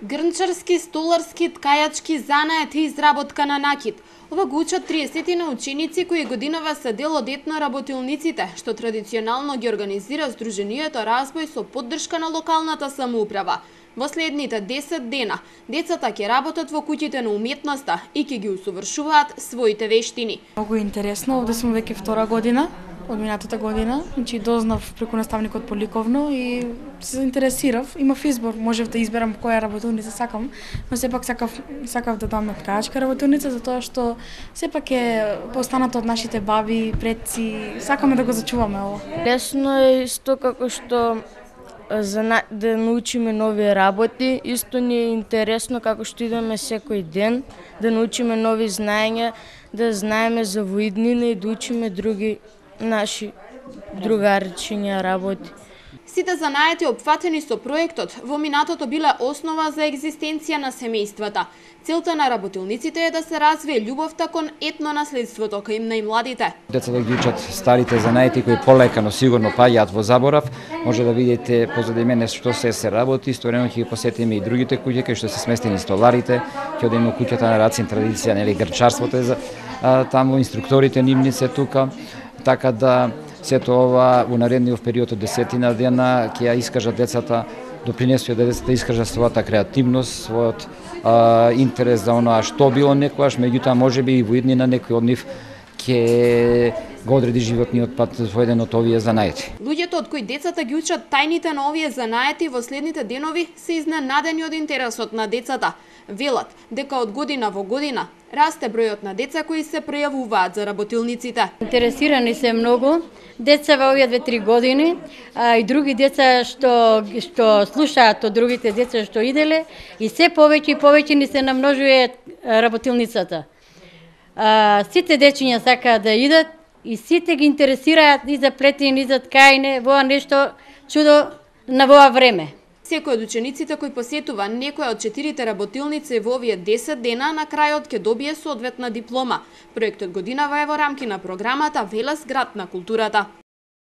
Грнчарски, столарски, ткајачки занает и изработка на накид. Ова го учат 30 ученици кои годинава се дел од етно работилниците, што традиционално ги организира Сдруженијето Разбој со поддршка на локалната самоуправа. Во следните 10 дена, децата ќе работат во куќите на уметноста и ќе ги усовршуваат своите вештини. Многу интересно, овде сум веќе втора година, од минатата година, значи дознав преку наставникот по ликовно и се заинтересирав. Имав избор, можев да изберам која работилница сакам, но сепак сакав да дам на ткаачка работилница, затоа што сепак е останато од нашите баби, предци, сакаме да го зачуваме ова. Лесно е исто како што да научиме нови работи, исто ни е интересно како што идеме секој ден, да научиме нови знаења, да знаеме за воиднина и да учиме други наши другарчиња работи. Сите занаети опфатени со проектот во минатото биле основа за екзистенција на семејствата. Целта на работилниците е да се развие љубовта кон етно наследството кај најмладите. Децата ги учат старите занаети кои полека, но сигурно паѓаат во заборав. Може да видите позади мене што се работи, исторено ќе ги посетиме и другите куќи кај што се сместени столарите, ќе одиме во куќата на Рацин традиција, нели грчарството е за таму, инструкторите нивни се тука. Така да сето ова во наредниот период од 10 дена ќе ја искажат децата, допринесува да децата искажат својата креативност, својот интерес за оноа што било некојаш, меѓутоа можеби и во иднина некој од нив ќе го одреди животниот пат во еден од овие занаети. Луѓето од кои децата ги учат тајните на овие занаети во следните денови се изненадени од интересот на децата. Велат дека од година во година расте бројот на деца кои се пријавуваат за работилниците. Интересирани се многу деца во овие 2-3 години, и други деца што слушаат од другите деца што иделе, и се повеќе и повеќе ни се намножува работилницата. Сите дечиња сакаат да идат и сите ги интересираат и за плетење, и за ткаење, во нешто чудо на воа време. Секој од учениците кои посетува некоја од 4 работилници во овие 10 дена на крајот ќе добие соодветна диплома. Проектот годинава е во рамки на програмата Велес град на културата.